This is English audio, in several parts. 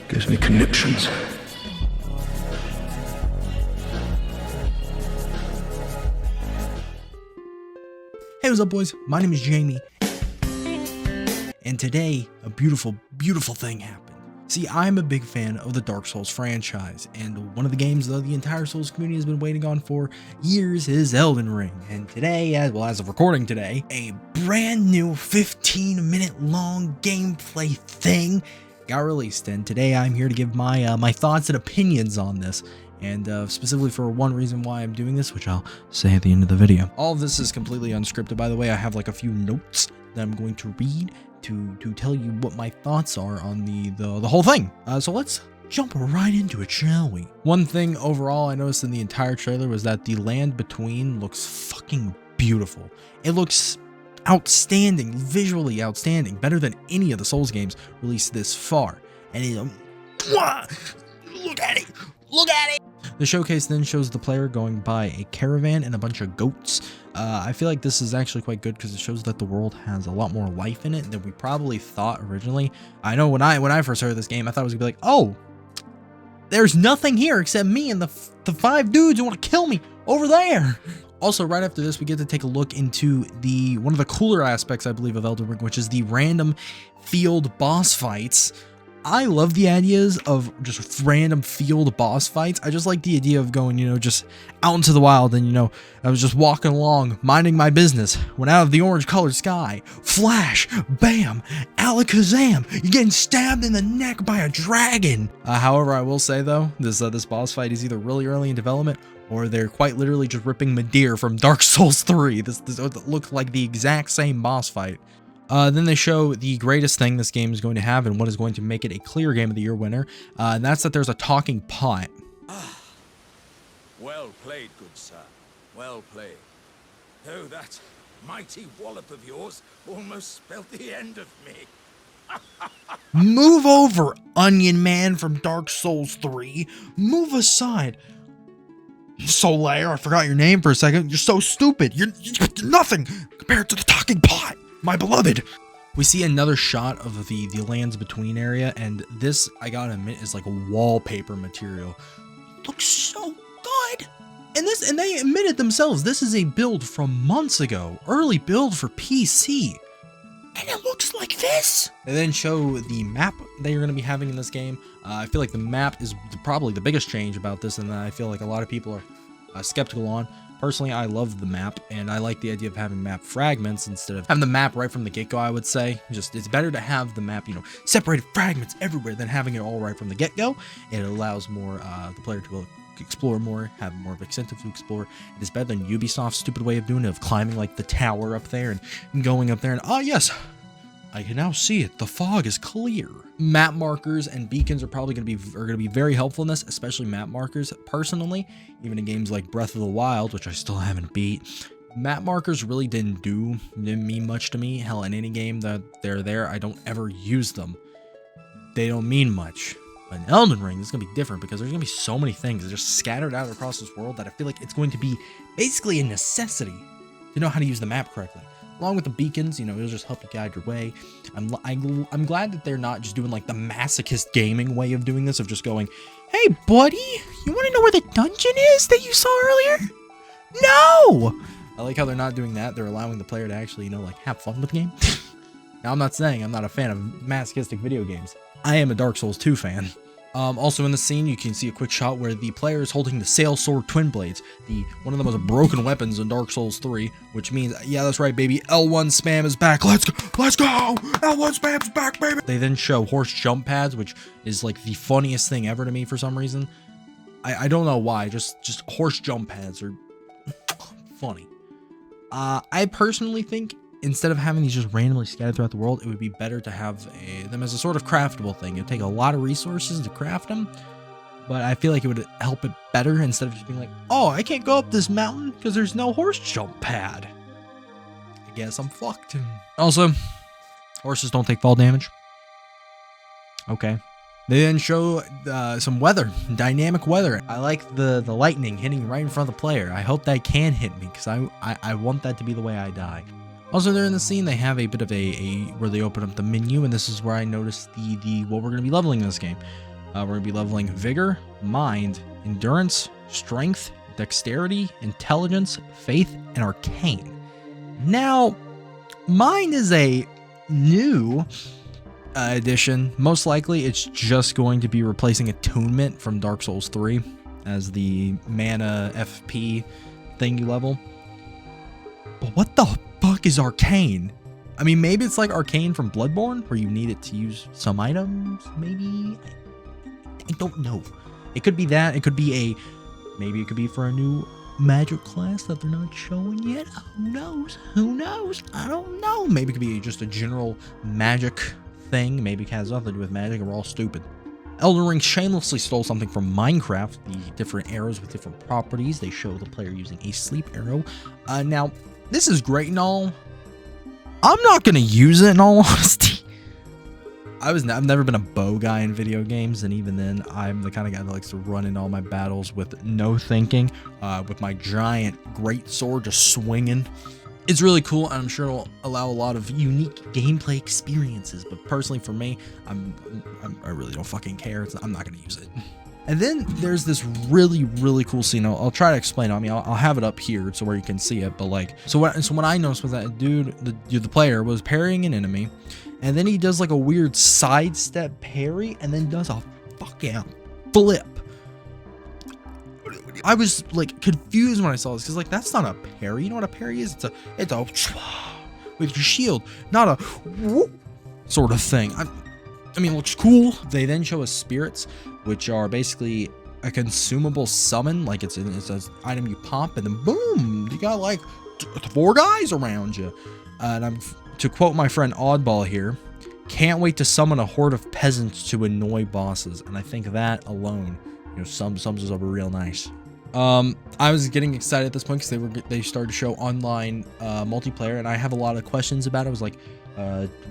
Gives me conniptions. Hey, what's up, boys? My name is Jayme, and today a beautiful, beautiful thing happened. See, I'm a big fan of the Dark Souls franchise, and one of the games that the entire Souls community has been waiting on for years is Elden Ring. And today, as of recording today, a brand new 15-minute long gameplay thing got released, and today I'm here to give my thoughts and opinions on this. And specifically for one reason why I'm doing this, which I'll say at the end of the video. All of this is completely unscripted, by the way. I have like a few notes that I'm going to read to tell you what my thoughts are on the whole thing. So let's jump right into it, shall we? One thing overall I noticed in the entire trailer was that the land between looks fucking beautiful. It looks outstanding, visually outstanding, better than any of the Souls games released this far. And look at it! Look at it! The showcase then shows the player going by a caravan and a bunch of goats. I feel like this is actually quite good because it shows that the world has a lot more life in it than we probably thought originally. I know when I first heard this game, I thought it was gonna be like, oh, there's nothing here except me and the 5 dudes who want to kill me over there. Also, right after this, we get to take a look into one of the cooler aspects, I believe, of Elden Ring, which is the random field boss fights. I love the ideas of just random field boss fights. I just like the idea of going, just out into the wild and, I was just walking along, minding my business, when out of the orange colored sky, flash, bam, alakazam, you're getting stabbed in the neck by a dragon. However, I will say though, this boss fight is either really early in development or they're quite literally just ripping Medir from Dark Souls 3. This looks like the exact same boss fight. Then they show the greatest thing this game is going to have and what is going to make it a clear Game of the Year winner, and that's that there's a talking pot. Well played, good sir. Well played. Oh, that mighty wallop of yours almost spelled the end of me. Move over, Onion Man from Dark Souls 3. Move aside. Solaire, I forgot your name for a second. You're so stupid. You're nothing compared to the talking pot. My beloved. We see another shot of the lands between area, and this, I gotta admit, is like a wallpaper material. Looks so good. And they admitted themselves, this is a build from months ago, early build for PC, and it looks like this. They then show the map that you're gonna be having in this game. I feel like the map is probably the biggest change about this, and I feel like a lot of people are skeptical on. Personally, I love the map, and I like the idea of having map fragments instead of having the map right from the get-go, I would say. It's better to have the map, separated fragments everywhere than having it all right from the get-go. It allows more the player to explore more, have more of an incentive to explore. It is better than Ubisoft's stupid way of doing it, of climbing like the tower up there and going up there and, oh yes, I can now see it. The fog is clear. Map markers and beacons are probably going to be very helpful in this, especially map markers. Personally, even in games like Breath of the Wild, which I still haven't beat, map markers really didn't mean much to me. Hell, in any game that they're there, I don't ever use them. They don't mean much. But in Elden Ring, it's going to be different because there's going to be so many things that are just scattered out across this world that I feel like it's going to be basically a necessity to know how to use the map correctly. Along with the beacons, it'll just help you guide your way. I'm glad that they're not just doing like the masochist gaming way of doing this, of just going, hey buddy, you want to know where the dungeon is that you saw earlier? No! I like how they're not doing that. They're allowing the player to actually, have fun with the game. Now, I'm not saying I'm not a fan of masochistic video games. I am a Dark Souls 2 fan. Also in the scene, you can see a quick shot where the player is holding the Sail Sword Twin Blades, one of the most broken weapons in Dark Souls 3, which means, yeah, that's right, baby, L1 spam is back. Let's go! L1 spam is back, baby! They then show horse jump pads, which is like the funniest thing ever to me for some reason. I don't know why, just horse jump pads are funny. I personally think instead of having these just randomly scattered throughout the world, it would be better to have them as a sort of craftable thing. It would take a lot of resources to craft them, but I feel like it would help it better instead of just being like, oh, I can't go up this mountain because there's no horse jump pad. I guess I'm fucked. Also, horses don't take fall damage. Okay. They then show some weather, dynamic weather. I like the lightning hitting right in front of the player. I hope that can hit me because I want that to be the way I die. Also, there in the scene, they have a bit of where they open up the menu, and this is where I noticed what we're going to be leveling in this game. We're going to be leveling Vigor, Mind, Endurance, Strength, Dexterity, Intelligence, Faith, and Arcane. Now, Mind is a new addition. Most likely, it's just going to be replacing Attunement from Dark Souls 3 as the mana FP thing you level. But what the fuck is Arcane? I mean, maybe it's like Arcane from Bloodborne, where you need it to use some items, maybe? I don't know. It could be that. It could be maybe it could be for a new magic class that they're not showing yet. Who knows? Who knows? I don't know. Maybe it could be just a general magic thing. Maybe it has nothing to do with magic and we're all stupid. Elden Ring shamelessly stole something from Minecraft, the different arrows with different properties. They show the player using a sleep arrow. Now, this is great and all. I'm not going to use it in all honesty. I've never been a bow guy in video games, and even then, I'm the kind of guy that likes to run in all my battles with no thinking, with my giant great sword just swinging. It's really cool, and I'm sure it'll allow a lot of unique gameplay experiences, but personally for me, I really don't fucking care. I'm not going to use it. And then there's this really, really cool scene. I'll try to explain it. I mean, I'll have it up here so where you can see it, but like, so what I noticed was that the player was parrying an enemy, and then he does like a weird sidestep parry, and then does a fucking flip. I was like confused when I saw this, because like that's not a parry. You know what a parry is? It's a with your shield, not a whoop sort of thing. I mean, it looks cool. They then show us spirits, which are basically a consumable summon. Like it's an item you pop, and then boom, you got like 4 guys around you. And to quote my friend Oddball here, can't wait to summon a horde of peasants to annoy bosses. And I think that alone, you know, sums us up real nice. I was getting excited at this point because they started to show online multiplayer, and I have a lot of questions about it. I was like,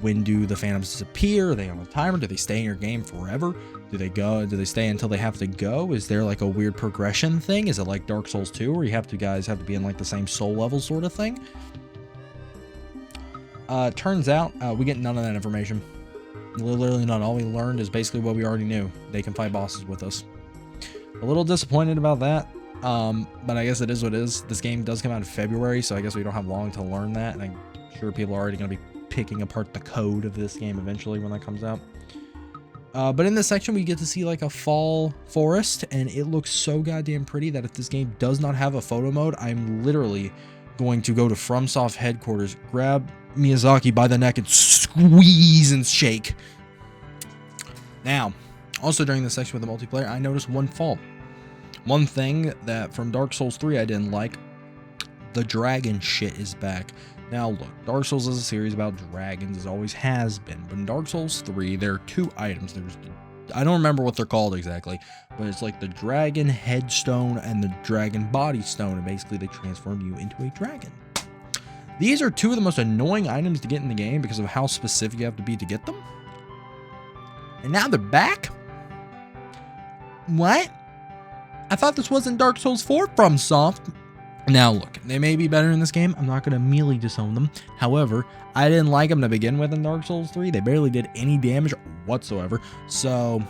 when do the phantoms disappear? Are they on a timer? Do they stay in your game forever? Do they stay until they have to go? Is there like a weird progression thing? Is it like Dark Souls 2 where guys have to be in like the same soul level sort of thing? Turns out we get none of that information. Literally none. All we learned is basically what we already knew. They can fight bosses with us. A little disappointed about that. But I guess it is what it is. This game does come out in February, so I guess we don't have long to learn that. And I'm sure people are already going to be picking apart the code of this game eventually when that comes out. But in this section, we get to see like a fall forest, and it looks so goddamn pretty that if this game does not have a photo mode, I'm literally going to go to FromSoft headquarters, grab Miyazaki by the neck, and squeeze and shake. Now, also during this section with the multiplayer, I noticed one fault. One thing that from Dark Souls 3 I didn't like, the dragon shit is back. Now look, Dark Souls is a series about dragons, as always has been, but in Dark Souls 3 there are 2 items. I don't remember what they're called exactly, but it's like the dragon headstone and the dragon body stone, and basically they transform you into a dragon. These are 2 of the most annoying items to get in the game because of how specific you have to be to get them. And now they're back? What? I thought this wasn't Dark Souls 4 FromSoft. Now look, they may be better in this game. I'm not going to immediately disown them. However, I didn't like them to begin with in Dark Souls 3. They barely did any damage whatsoever. So,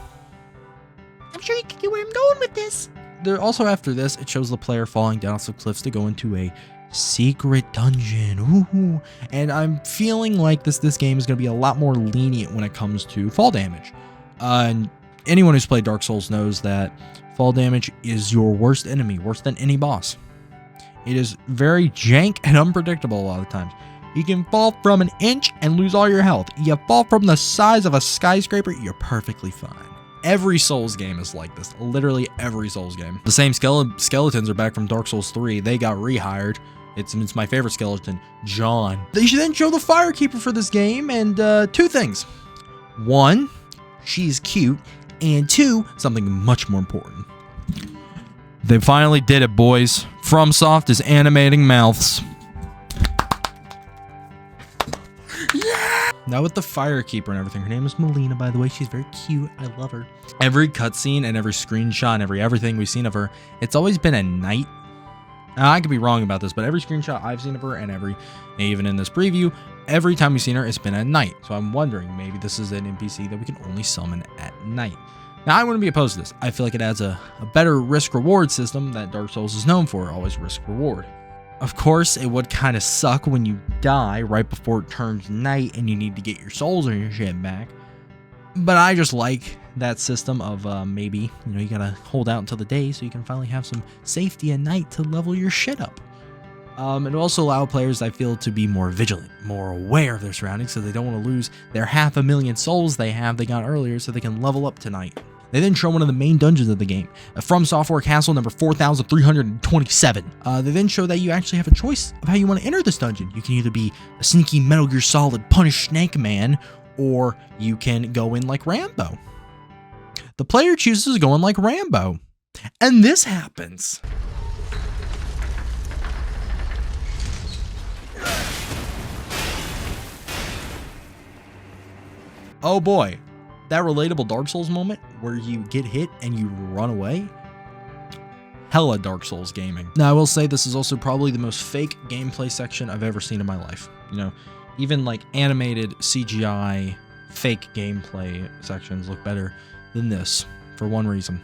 I'm sure you can get where I'm going with this. There also, after this, it shows the player falling down some cliffs to go into a secret dungeon. Ooh. And I'm feeling like this game is going to be a lot more lenient when it comes to fall damage. And anyone who's played Dark Souls knows that fall damage is your worst enemy, worse than any boss. It is very jank and unpredictable a lot of times. You can fall from an inch and lose all your health. You fall from the size of a skyscraper, you're perfectly fine. Every Souls game is like this. Literally every Souls game. The same skeletons are back from Dark Souls 3. They got rehired. It's my favorite skeleton, John. They should then show the Firekeeper for this game, and 2 things. 1, she's cute, and 2, something much more important. They finally did it, boys. FromSoft is animating mouths. Yeah! Now with the Firekeeper and everything. Her name is Melina, by the way. She's very cute. I love her. Every cutscene and every screenshot and everything we've seen of her, it's always been at night. Now, I could be wrong about this, but every screenshot I've seen of her and even in this preview, every time we've seen her, it's been at night. So I'm wondering, maybe this is an NPC that we can only summon at night. Now, I wouldn't be opposed to this. I feel like it adds a better risk-reward system that Dark Souls is known for, always risk-reward. Of course, it would kind of suck when you die right before it turns night and you need to get your souls or your shit back. But I just like that system of maybe, you gotta hold out until the day so you can finally have some safety at night to level your shit up. It'll also allow players, I feel, to be more vigilant, more aware of their surroundings so they don't want to lose their 500,000 souls they got earlier so they can level up tonight. They then show one of the main dungeons of the game, From Software Castle number 4327. They then show that you actually have a choice of how you want to enter this dungeon. You can either be a sneaky Metal Gear Solid Punish Snake Man, or you can go in like Rambo. The player chooses to go in like Rambo. And this happens. Oh boy. That relatable Dark Souls moment where you get hit and you run away. Hella Dark Souls gaming. Now, I will say this is also probably the most fake gameplay section I've ever seen in my life. Even like animated CGI fake gameplay sections look better than this for one reason.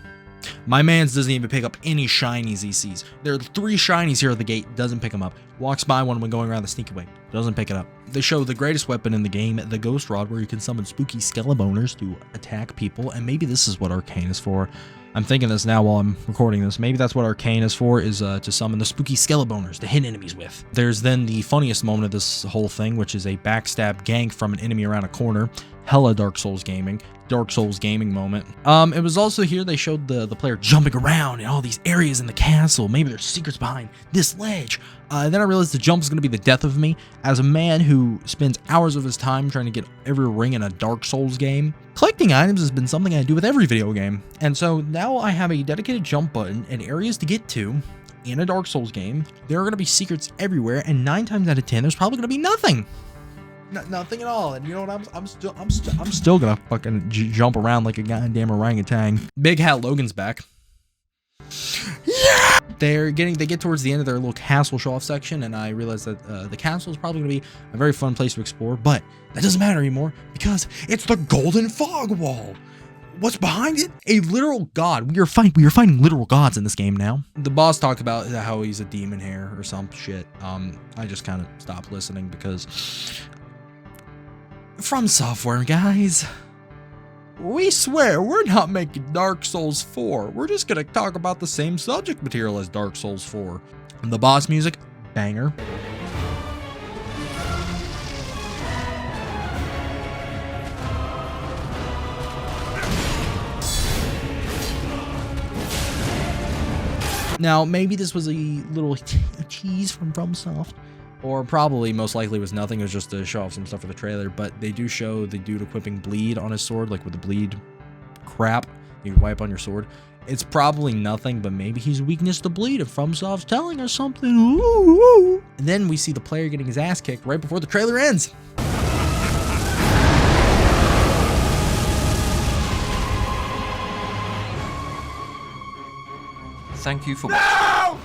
My man's doesn't even pick up any shinies he sees. There are 3 shinies here at the gate, doesn't pick them up. Walks by one when going around the sneaky way, doesn't pick it up. They show the greatest weapon in the game, the Ghost Rod, where you can summon spooky skeleboners to attack people, and maybe this is what Arcane is for. I'm thinking this now while I'm recording this. Maybe that's what Arcane is for, is to summon the spooky skeleboners to hit enemies with. There's then the funniest moment of this whole thing, which is a backstab gank from an enemy around a corner. Hella Dark Souls gaming moment. It was also here they showed the player jumping around in all these areas in the castle. Maybe there's secrets behind this ledge. Then I realized the jump is going to be the death of me. As a man who spends hours of his time trying to get every ring in a Dark Souls game, collecting items has been something I do with every video game. And so now I have a dedicated jump button and areas to get to in a Dark Souls game. There are going to be secrets everywhere, and 9 times out of 10, there's probably going to be nothing. Nothing at all. And you know what? I'm still gonna fucking jump around like a goddamn orangutan. Big Hat Logan's back. Yeah. They get towards the end of their little castle show-off section, and I realized that the castle is probably gonna be a very fun place to explore. But that doesn't matter anymore because it's the Golden Fog Wall. What's behind it? A literal god. We are fighting literal gods in this game now. The boss talked about how he's a demon hair or some shit. I just kind of stopped listening because. From Software, guys. We swear we're not making Dark Souls 4. We're just gonna talk about the same subject material as Dark Souls 4. And the boss music, banger. Now, maybe this was a little tease from FromSoft. Or probably, most likely, was nothing. It was just to show off some stuff for the trailer. But they do show the dude equipping bleed on his sword, like with the bleed crap you wipe on your sword. It's probably nothing, but maybe he's weakness to bleed if FromSoft's telling us something. Ooh. And then we see the player getting his ass kicked right before the trailer ends. Thank you for No!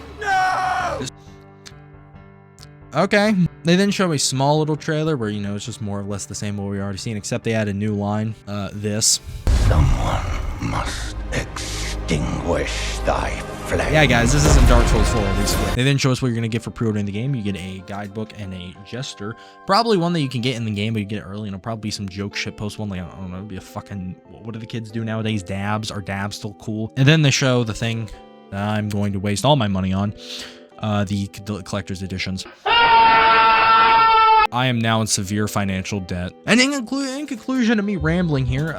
Okay. They then show a small little trailer where, it's just more or less the same what we already seen, except they add a new line. This. Someone must extinguish thy flame. Yeah, guys, this isn't Dark Souls 4, at least. They then show us what you're going to get for pre-ordering the game. You get a guidebook and a jester. Probably one that you can get in the game, but you get it early, and it'll probably be some joke shitpost one. Like, I don't know, it'll be a fucking... What do the kids do nowadays? Dabs? Are dabs still cool? And then they show the thing that I'm going to waste all my money on. The collector's editions. I am now in severe financial debt. And in conclusion to me rambling here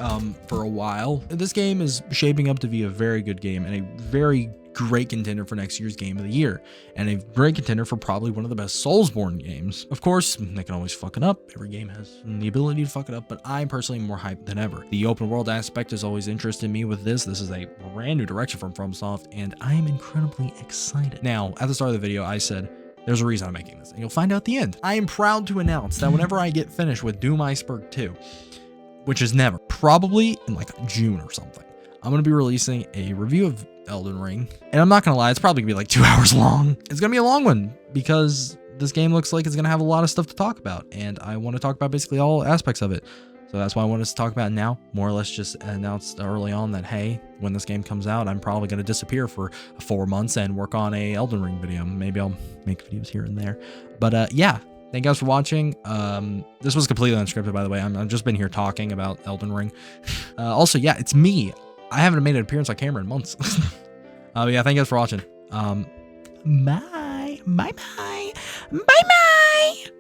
for a while, this game is shaping up to be a very good game and a very great contender for next year's Game of the Year, and a great contender for probably one of the best Soulsborne games. Of course, they can always fuck it up. Every game has the ability to fuck it up, but I'm personally more hyped than ever. The open world aspect has always interested me with this. This is a brand new direction from FromSoft, and I am incredibly excited. Now, at the start of the video, I said, there's a reason I'm making this, and you'll find out at the end. I am proud to announce that whenever I get finished with Doom Iceberg 2, which is never, probably in like June or something, I'm going to be releasing a review of Elden Ring. And I'm not going to lie, it's probably going to be like 2 hours long. It's going to be a long one because this game looks like it's going to have a lot of stuff to talk about. And I want to talk about basically all aspects of it. So that's why I wanted to talk about it now. More or less just announced early on that, hey, when this game comes out, I'm probably going to disappear for 4 months and work on a Elden Ring video. Maybe I'll make videos here and there. But yeah, thank you guys for watching. This was completely unscripted, by the way. I've just been here talking about Elden Ring. Also, yeah, it's me. I haven't made an appearance on camera in months. Yeah, thank you guys for watching. Bye. Bye-bye. Bye-bye.